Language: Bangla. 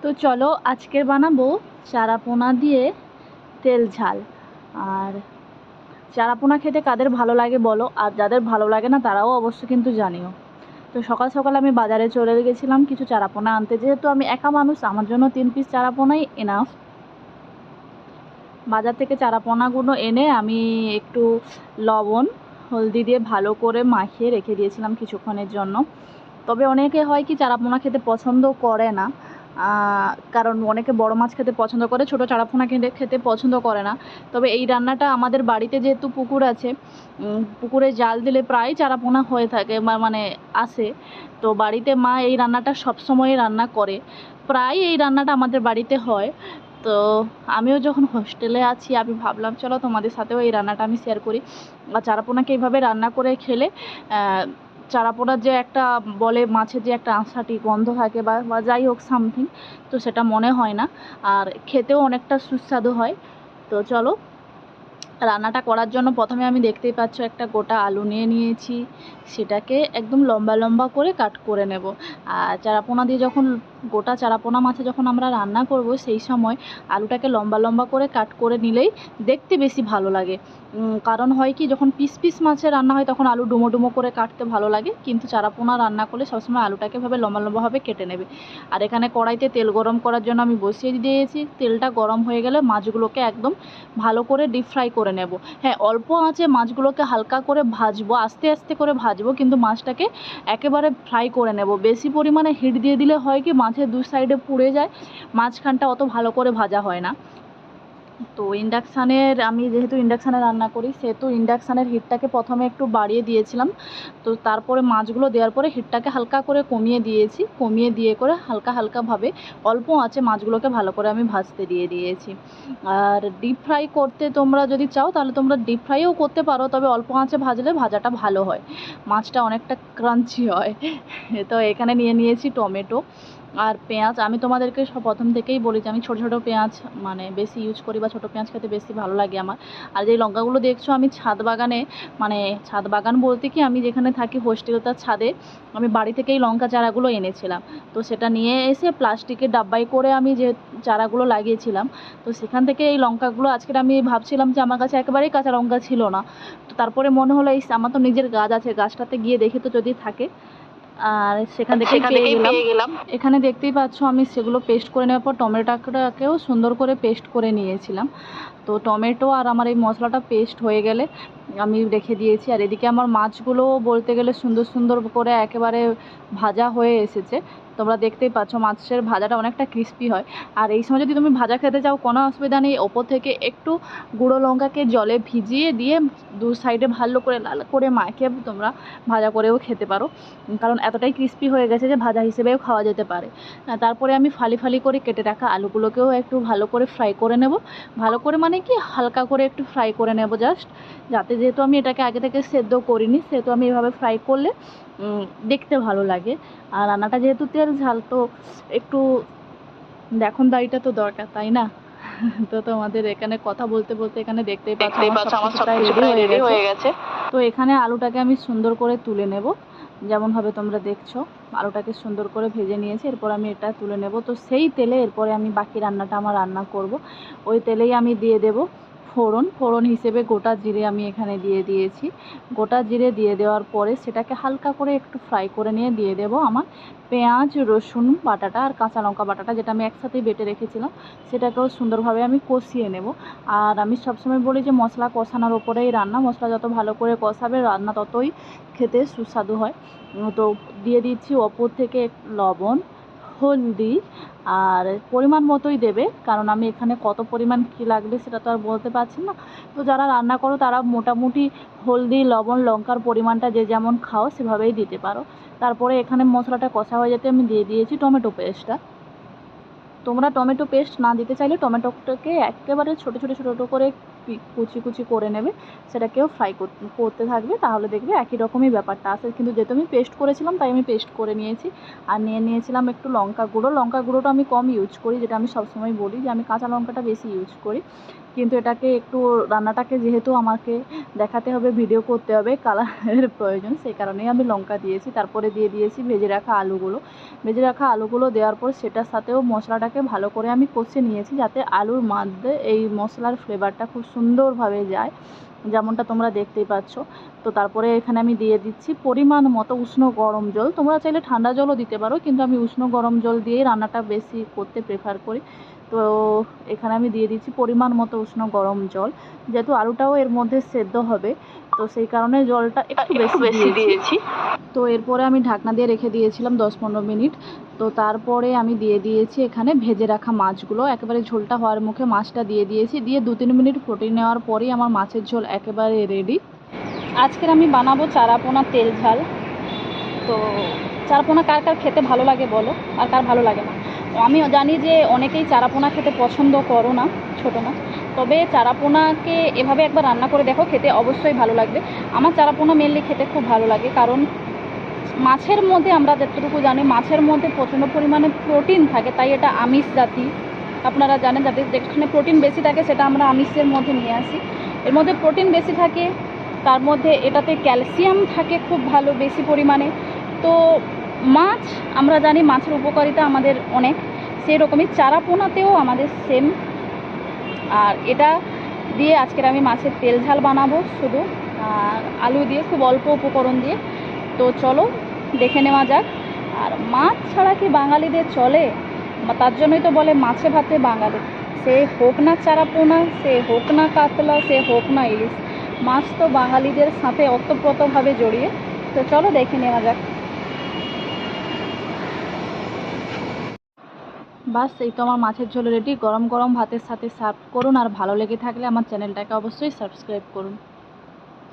তো চলো আজকের বানাবো চারাপোনা দিয়ে তেল ঝাল। আর চারাপোনা খেতে কাদের ভালো লাগে বলো, আর যাদের ভালো লাগে না তারাও অবশ্য কিন্তু জানিও। তো সকাল সকাল আমি বাজারে চলে গেছিলাম কিছু চারাপোনা আনতে, যেহেতু আমি একা মানুষ আমার জন্য 3 পিস চারাপোনাই এনাফ। বাজার থেকে চারাপোনাগুলো এনে আমি একটু লবণ হলদি দিয়ে ভালো করে মাখিয়ে রেখে দিয়েছিলাম কিছুক্ষণের জন্য। তবে অনেকে হয় কি চারাপোনা খেতে পছন্দ করে না, কারণ অনেকে বড় মাছ খেতে পছন্দ করে, ছোট চারাপোনা খেতে পছন্দ করে না। তবে এই রান্নাটা আমাদের বাড়িতে যেহেতু পুকুর আছে, পুকুরে জাল দিলে প্রায় চারাপোনা হয়ে থাকে মানে আসে। তো বাড়িতে মা এই রান্নাটা সবসময় রান্না করে, প্রায় এই রান্নাটা আমাদের বাড়িতে হয়। তো আমিও যখন হোস্টেলে আছি আমি ভাবলাম চলো তোমাদের সাথেও এই রান্নাটা আমি শেয়ার করি। আর চারাপোনাকে এইভাবে রান্না করে খেলে চারাপোনার যে একটা বলে মাছের যে একটা আঁশাটি গন্ধ থাকে বা যাই হোক সামথিং, তো সেটা মনে হয় না, আর খেতেও অনেকটা সুস্বাদু হয়। তো চলো রান্নাটা করার জন্য প্রথমে আমি দেখতেই পাচ্ছ একটা গোটা আলু নিয়ে নিয়েছি, সেটাকে একদম লম্বা লম্বা করে কাট করে নেব। আর চারাপোনা দিয়ে যখন গোটা চারাপোনা মাছে যখন আমরা রান্না করব সেই সময় আলুটাকে লম্বা লম্বা করে কাট করে নিলেই দেখতে বেশি ভালো লাগে। কারণ হয় কি, যখন পিস পিস মাছের রান্না হয় তখন আলু ডুমো ডুমো করে কাটতে ভালো লাগে, কিন্তু চারাপোনা রান্না করলে সবসময় আলুটাকে ভাবে লম্বা লম্বাভাবে কেটে নেবে। আর এখানে কড়াইতে তেল গরম করার জন্য আমি বসিয়ে দিয়েছি। তেলটা গরম হয়ে গেলে মাছগুলোকে একদম ভালো করে ডিপ ফ্রাই করে নেব। হ্যাঁ, অল্প আঁচে মাছগুলোকে হালকা করে ভাজবো, আস্তে আস্তে করে ভাজবো, কিন্তু মাছটাকে একেবারে ফ্রাই করে নেব। বেশি পরিমাণে হিট দিয়ে দিলে হয় কি, মাছের দু সাইডে পুড়ে যায়, মাঝখানটা অত ভালো করে ভাজা হয় না। তো আমি যেহেতু ইন্ডাকশানে রান্না করি, সেহেতু ইন্ডাকশানের হিটটাকে প্রথমে একটু বাড়িয়ে দিয়েছিলাম। তো তারপরে মাছগুলো দেওয়ার পরে হিটটাকে হালকা করে কমিয়ে দিয়েছি, কমিয়ে দিয়ে করে হালকা হালকাভাবে অল্প আঁচে মাছগুলোকে ভালো করে আমি ভাজতে দিয়ে দিয়েছি। আর ডিপ ফ্রাই করতে তোমরা যদি চাও তাহলে তোমরা ডিপ ফ্রাইও করতে পারো, তবে অল্প আঁচে ভাজলে ভাজাটা ভালো হয়, মাছটা অনেকটা ক্রাঞ্চি হয়। তো এখানে নিয়ে নিয়েছি টমেটো আর পেঁয়াজ। আমি তোমাদেরকে প্রথম থেকেই বলি যে আমি ছোটো ছোটো পেঁয়াজ মানে বেশি ইউজ করি, বা ছোটো পেঁয়াজ খেতে বেশি ভালো লাগে আমার। আর যেই লঙ্কাগুলো দেখছো আমি ছাদ বাগানে, মানে ছাদ বাগান বলতে কি, আমি যেখানে থাকি হোস্টেল তার ছাদে আমি বাড়ি থেকেই লঙ্কা চারাগুলো এনেছিলাম। তো সেটা নিয়ে এসে প্লাস্টিকের ডাব্বায় করে আমি যে চারাগুলো লাগিয়েছিলাম, তো সেখান থেকে এই লঙ্কাগুলো আজকের আমি ভাবছিলাম যে আমার কাছে একেবারেই কাঁচা লঙ্কা ছিল না। তো তারপরে মনে হলো এই আমার তো নিজের গাছ আছে, গাছটাতে গিয়ে দেখি তো যদি থাকে, আর সেখান থেকেই পেয়ে গেলাম। এখানে দেখতেই পাচ্ছ আমি সেগুলো পেস্ট করে নেওয়ার পর টমেটোটাকেও সুন্দর করে পেস্ট করে নিয়েছিলাম। তো টমেটো আর আমার এই মশলাটা পেস্ট হয়ে গেলে আমি রেখে দিয়েছি। আর এদিকে আমার মাছগুলো বলতে গেলে সুন্দর সুন্দর করে একেবারে ভাজা হয়ে এসেছে। তোমরা দেখতেই পাচ্ছ মাছের ভাজাটা অনেকটা ক্রিস্পি হয়। আর এই সময় যদি তুমি ভাজা খেতে চাও কোনো অসুবিধা নেই, ওপর থেকে একটু গুঁড়ো লঙ্কাকে জলে ভিজিয়ে দিয়ে দু সাইডে ভালো করে লাল করে মাখিয়ে তোমরা ভাজা করেও খেতে পারো, কারণ এতটাই ক্রিস্পি হয়ে গেছে যে ভাজা হিসেবেও খাওয়া যেতে পারে। তারপরে আমি ফালি ফালি করে কেটে রাখা আলুগুলোকেও একটু ভালো করে ফ্রাই করে নেব। ভালো করে মানে কি, হালকা করে একটু ফ্রাই করে নেব জাস্ট, যাতে, যেহেতু আমি এটাকে আগে থেকে সেদ্ধ করিনি সেহেতু আমি এভাবে ফ্রাই করলে দেখতে ভালো লাগে। আর রান্নাটা যেহেতু তেল ঝাল, তো একটু দেখনদারিটা তো দরকার, তাই না? তো তোমাদের এখানে কথা বলতে বলতে এখানে দেখতেই পাচ্ছ আমার সব কিছু প্রায় রেডি হয়ে গেছে। তো এখানে আলুটাকে আমি সুন্দর করে তুলে নেব, যেমনভাবে তোমরা দেখছো আলুটাকে সুন্দর করে ভেজে নিয়েছি। এরপর আমি এটা তুলে নেব। তো সেই তেলে এরপরে আমি বাকি রান্নাটা আমার রান্না করব। ওই তেলেই আমি দিয়ে দেব ফোড়ন হিসেবে গোটা জিরে আমি এখানে দিয়ে দিয়েছি। গোটা জিরে দিয়ে দেওয়ার পরে সেটাকে হালকা করে একটু ফ্রাই করে নিয়ে দিয়ে দেব আমার পেঁয়াজ রসুন বাটাটা আর কাঁচা লঙ্কা বাটাটা, যেটা আমি একসাথেই বেটে রেখেছিলাম, সেটাকেও সুন্দরভাবে আমি কষিয়ে নেব। আর আমি সবসময় বলি যে মশলা কষানোর ওপরেই রান্না, মশলা যত ভালো করে কষাবে রান্না ততই খেতে সুস্বাদু হয়। তো দিয়ে দিচ্ছি ওপর থেকে লবণ হলদি, আর পরিমাণ মতোই দেবে, কারণ আমি এখানে কত পরিমাণ কী লাগবে সেটা তো আর বলতে পারছি না। তো যারা রান্না করো তারা মোটামুটি হলদি লবণ লঙ্কার পরিমাণটা যে যেমন খাও সেভাবেই দিতে পারো। তারপরে এখানে মশলাটা কষা হয়ে যেতে আমি দিয়ে দিয়েছি টমেটো পেস্টটা। তোমরা টমেটো পেস্ট না দিতে চাইলে টমেটোটাকে একেবারে ছোটো ছোটো করে কুচি কুচি করে নেবে, সেটাকেও ফ্রাই করতে থাকবে, তাহলে দেখবে একই রকমই ব্যাপারটা আসে। কিন্তু যেহেতু আমি পেস্ট করেছিলাম তাই আমি পেস্ট করে নিয়েছি। আর নিয়েছিলাম একটু লঙ্কা গুঁড়োটা আমি কম ইউজ করি, যেটা আমি সবসময় বলি যে আমি কাঁচা লঙ্কাটা বেশি ইউজ করি। কিন্তু এটাকে একটু রান্নাটাকে যেহেতু আমাকে দেখাতে হবে, ভিডিও করতে হবে, কালারের প্রয়োজন, সেই কারণেই আমি লঙ্কা দিয়েছি। তারপরে দিয়ে দিয়েছি ভেজে রাখা আলুগুলো দেওয়ার পর সেটার সাথেও মশলাটাকে ভালো করে আমি কষে নিয়েছি, যাতে আলুর মধ্যে এই মশলার ফ্লেভারটা খুব সুন্দরভাবে যায়, যেমনটা তোমরা দেখতেই পাচ্ছ। তো তারপরে এখানে আমি দিয়ে দিচ্ছি পরিমাণ মতো উষ্ণ গরম জল। তোমরা চাইলে ঠান্ডা জলও দিতে পারো, কিন্তু আমি উষ্ণ গরম জল দিয়েই রান্নাটা বেশি করতে প্রেফার করি। তো এখানে আমি দিয়ে দিচ্ছি পরিমাণ মতো উষ্ণ গরম জল, যেহেতু আলুটাও এর মধ্যে সেদ্ধ হবে, তো সেই কারণে জলটা একটু বেশি দিয়েছি। তো এরপরে আমি ঢাকনা দিয়ে রেখে দিয়েছিলাম 10-15 মিনিট। তো তারপরে আমি দিয়ে দিয়েছি এখানে ভেজে রাখা মাছগুলো, একেবারে ঝোলটা হওয়ার মুখে মাছটা দিয়ে দিয়েছি, দিয়ে 2-3 মিনিট ফুটিয়ে নেওয়ার পরেই আমার মাছের ঝোল একেবারে রেডি। আজকের আমি বানাবো চারাপোনা তেল ঝাল। তো চারাপোনা কার কার খেতে ভালো লাগে বলো, আর কার ভালো লাগে না। আমি জানি যে অনেকেই চারাপোনা খেতে পছন্দ করো না, ছোটো মাছ, তবে চারাপোনাকে এভাবে একবার রান্না করে দেখো, খেতে অবশ্যই ভালো লাগবে। আমার চারাপোনা মেনলি খেতে খুব ভালো লাগে, কারণ মাছের মধ্যে আমরা যতটুকু জানি মাছের মধ্যে প্রচণ্ড পরিমাণে প্রোটিন থাকে, তাই এটা আমিষ জাতি। আপনারা জানেন, যাতে যেখানে প্রোটিন বেশি থাকে সেটা আমরা আমিষের মধ্যে নিয়ে আসি। এর মধ্যে প্রোটিন বেশি থাকে, তার মধ্যে এটাতে ক্যালসিয়াম থাকে খুব ভালো বেশি পরিমাণে। তো মাছ, আমরা জানি মাছের উপকারিতা আমাদের অনেক, সেই রকমই চারাপোনাতেও আমাদের সেম। আর এটা দিয়ে আজকের আমি মাছের তেল ঝাল বানাবো শুধু, আর আলু দিয়ে, খুব অল্প উপকরণ দিয়ে। তো চলো দেখে নেওয়া যাক। আর মাছ ছাড়া কি বাঙালিদের চলে? তার জন্যই তো বলে মাছে ভাতে বাঙালি। সে হোক না চারাপোনা, সে হোক না কাতলা, সে হোক না ইলিশ, মাছ তো বাঙালিদের সাথে ওতপ্রোতভাবে জড়িয়ে। তো চলো দেখে নেওয়া যাক। বাস, এই তো আমার মাছের ঝোল রেডি। গরম গরম ভাতের সাথে সার্ভ করুন, আর ভালো লেগে থাকলে আমার চ্যানেলটাকে অবশ্যই সাবস্ক্রাইব করুন।